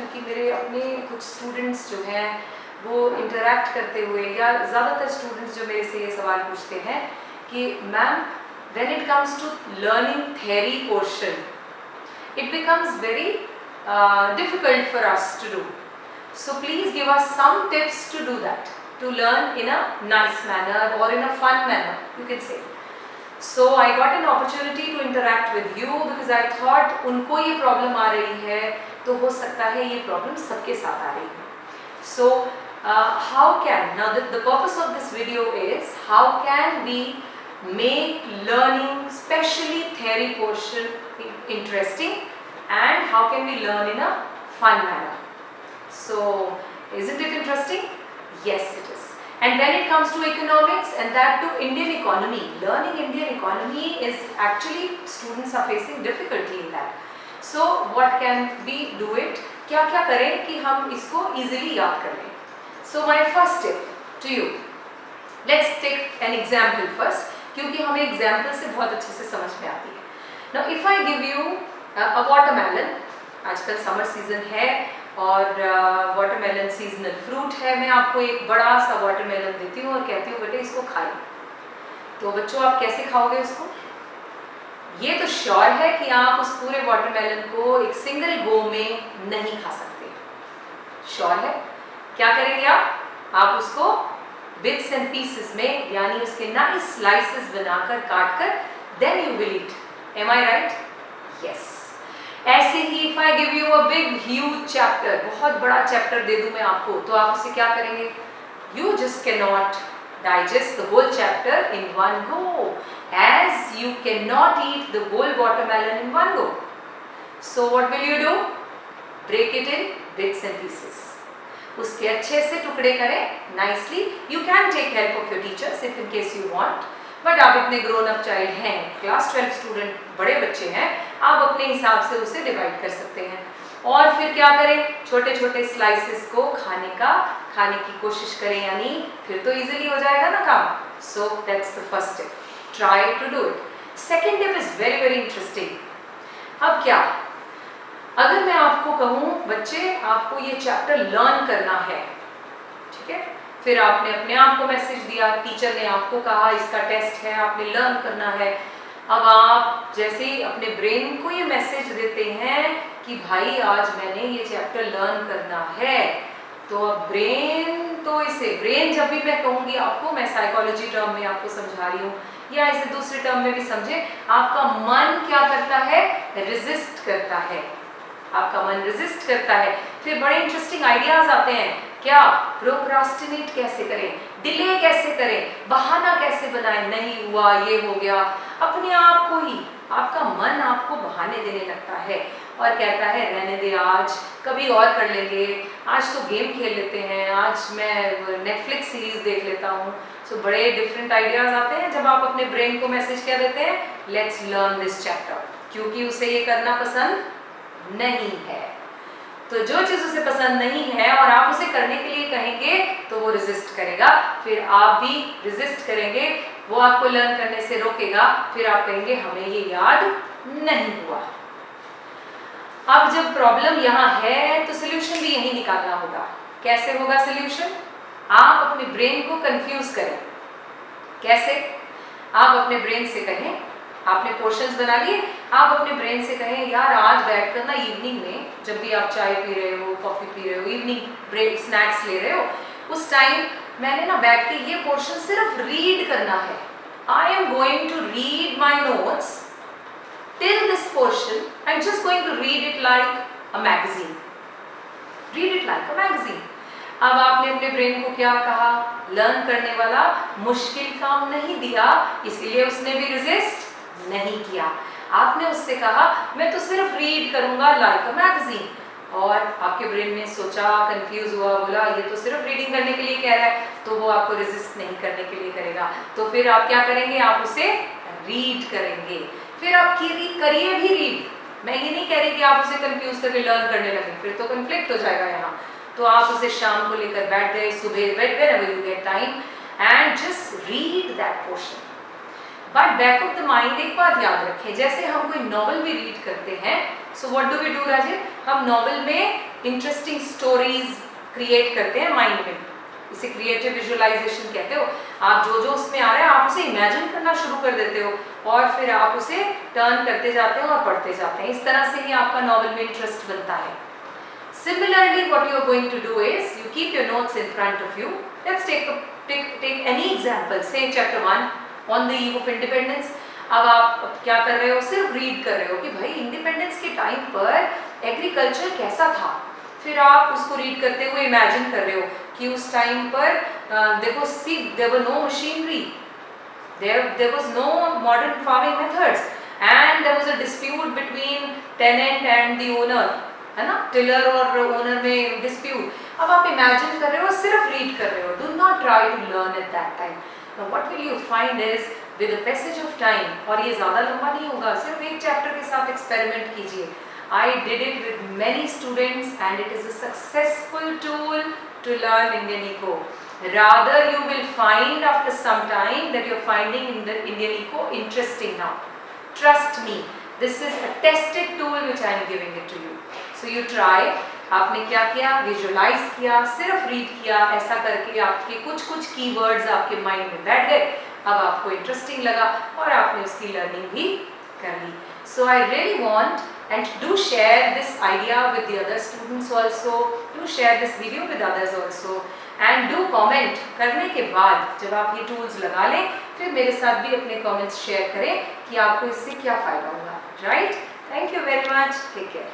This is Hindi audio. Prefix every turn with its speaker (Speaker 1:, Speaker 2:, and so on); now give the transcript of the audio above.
Speaker 1: क्योंकि मेरे अपने कुछ स्टूडेंट्स जो हैं वो इंटरैक्ट करते हुए, या ज़्यादातर स्टूडेंट्स जो मेरे से ये सवाल पूछते हैं कि ma'am when it comes to learning theory portion it becomes very difficult for us to do. So please give us some tips to do that, to learn in a nice manner or in a fun manner, you can say. So I got an opportunity to interact with you because I thought उनको ये problem आ रही है तो हो सकता है ये problem सबके साथ आ रही है. So how can, now the purpose of this video is how can we make learning, especially theory portion, interesting, and how can we learn in a fun manner. So isn't it interesting? Yes, it is. And when it comes to economics, and that to Indian economy, learning Indian economy is actually, students are facing difficulty in that. So what can we do it? क्या क्या करें कि हम इसको easily याद कर लें. So my first tip to you, let's take an example first, क्योंकि हमें एग्जाम्पल से बहुत अच्छे से समझ में आती है. Now if I give you a watermelon, आजकल समर सीजन है और वाटरमेलन सीजनल फ्रूट है, मैं आपको एक बड़ा सा वाटरमेलन देती हूँ और कहती हूँ बेटे इसको खाइए, तो बच्चों आप कैसे खाओगे उसको? ये तो श्योर है कि आप उस पूरे वाटरमेलन को एक सिंगल गो में नहीं खा सकते. श्योर है? क्या करेंगे आप उसको बिट्स एंड पीसेस में, यानी उसके नाइस स्लाइसेस बनाकर काटकर then you will eat. Am I right? Yes. ऐसे ही if I give you a big huge chapter, बहुत बड़ा चैप्टर दे दूं मैं आपको, तो आप उसे क्या करेंगे? You just can not digest the whole chapter in one go, as you cannot eat the whole watermelon in one go. So what will you do? Break it in bits and pieces. उसके अच्छे से टुकड़े करें nicely. You can take help of your teachers if in case you want. But आप इतने ग्रोन अप चाइल्ड हैं, क्लास 12 स्टूडेंट बड़े बच्चे हैं, आप अपने हिसाब से उसे डिवाइड कर सकते हैं. और फिर क्या करें? छोटे छोटे स्लाइसेस को खाने की कोशिश करें, यानी फिर तो इजीली हो जाएगा ना काम. So that's the first tip. Try to do it. Second tip is very very interesting. अब क्या, अगर मैं आपको कहूँ बच्चे आपको ये चैप्टर लर्न करना है, ठीक है, फिर आपने अपने आप को मैसेज दिया, टीचर ने आपको कहा इसका टेस्ट है, आपने लर्न करना है. अब आप जैसे ही अपने ब्रेन को ये मैसेज देते हैं कि भाई आज मैंने ये चैप्टर लर्न करना है, तो अब ब्रेन जब भी मैं कहूँगी आपको, मैं साइकोलॉजी टर्म में आपको समझा रही हूँ या इसे दूसरे टर्म में भी समझे, आपका मन क्या करता है? रेजिस्ट करता है. आपका मन रेजिस्ट करता है. फिर बड़े इंटरेस्टिंग आइडियाज आते हैं. क्या? प्रोक्रास्टिनेट कैसे करें, डिले कैसे करें, बहाना कैसे बनाएं, नहीं हुआ, ये हो गया. अपने आप को ही आपका मन आपको बहाने देने लगता है और कहता है रहने दे, आज कभी और कर लेंगे, आज तो गेम खेल लेते हैं, आज मैं नेटफ्लिक्स सीरीज देख लेता हूँ. सो बड़े डिफरेंट आइडियाज आते हैं जब आप अपने ब्रेन को मैसेज क्या देते हैं? लेट्स लर्न दिस चैप्टर, क्योंकि उसे ये करना पसंद नहीं है. तो जो चीज़ उसे पसंद नहीं है और आप उसे करने के लिए कहेंगे तो वो रेजिस्ट करेगा, फिर आप भी रेजिस्ट करेंगे, वो आपको लर्न करने से रोकेगा, फिर आप कहेंगे हमें ये याद नहीं हुआ. अब जब प्रॉब्लम यहाँ है तो सोल्यूशन भी यही निकालना होगा. कैसे होगा सोल्यूशन? आप अपने ब्रेन को कंफ्यूज करें. कैसे? आप अपने ब्रेन से कहें, आपने पोर्शंस बना लिए, आप अपने ब्रेन से कहें यार आज बैठ कर ना इवनिंग में, जब भी आप चाय पी रहे हो, कॉफ़ी पी रहे हो, इवनिंग ब्रेक स्नैक्स ले रहे हो, उस टाइम मैंने ना बैठ के ये पोर्शन सिर्फ रीड करना है. I am going to read my notes till this portion. I am just going to read it like a magazine. Read it like a magazine. अब आपने अपने ब्रेन को क्या कहा? लर्न करने वाला मुश्किल काम नहीं दिया, इसीलिए उसने भी रेजिस्ट नहीं किया. आपने उससे कहा मैं तो सिर्फ रीड करूंगा लाइक अ मैगजीन, और आपके ब्रेन ने सोचा, कंफ्यूज हुआ, बोला ये तो सिर्फ रीडिंग करने के लिए कह रहा है, तो वो आपको रेजिस्ट नहीं करने के लिए करेगा. तो फिर आप क्या करेंगे? आप उसे रीड करेंगे. फिर आप करिए भी रीड. मैं ये नहीं कह रही कि आप उसे कंफ्यूज करके लर्न करने लगे, फिर तो कंफ्लिक्ट हो जाएगा यहाँ. तो आप उसे शाम को लेकर बैठ गए, सुबह whenever you get time and just read that portion. But back of the mind एक बात याद रखें, जैसे हम कोई नॉवल भी रीड करते हैं, so what do we do Raje? हम नॉवल में इंटरेस्टिंग स्टोरीज क्रिएट करते हैं माइंड में, इसे क्रिएटिव विजुअलाइजेशन कहते हो। आप जो उसमें आ रहा है आप उसे इमेजिन करना शुरू कर देते हो और फिर आप उसे टर्न करते जाते हो और पढ़ते जाते हैं। इस तरह से ही आपका नॉवेल में इंटरेस्ट बनता है। Similarly, what you are going to do is you keep your notes in front of you. Let's take any example. Say chapter 1 on the eve of independence. अब आप क्या कर रहे हो, सिर्फ रीड कर रहे हो कि भाई इंडिपेंडेंस के टाइम पर एग्रीकल्चर कैसा था। फिर आप उसको रीड करते हुए इमेजिन कर रहे हो कि उस टाइम पर देखो, see there were no machinery, there was no modern farming methods and there was a dispute between tenant and the owner, है ना, टिलर और ओनर में डिस्प्यूट। अब आप इमेजिन कर रहे हो, सिर्फ रीड कर रहे हो, do not try to learn at that time. Now what will you find is with the passage of time, और ये ज़्यादा लंबा नहीं होगा, सिर्फ एक चैप्टर के साथ एक्सपेरिमेंट कीजिए। I did it with many students and it is a successful tool to learn Indian Eco. Rather you will find after some time that you are finding in the Indian Eco interesting now. Trust me, this is a tested tool which I am giving it to you. So you try. आपने क्या किया, विजुअलाइज किया, सिर्फ रीड किया, ऐसा करके आपके कुछ कीवर्ड्स आपके माइंड में बैठ गए। अब आपको इंटरेस्टिंग लगा और आपने उसकी लर्निंग भी कर ली। So I really want, and do share this idea with the other students also, do share this video with others also, and do comment करने के बाद जब आप ये tools लगा लें फिर मेरे साथ भी अपने comments share करें कि आपको इससे क्या फ़ायदा हुआ, right? Thank you very much. Take care.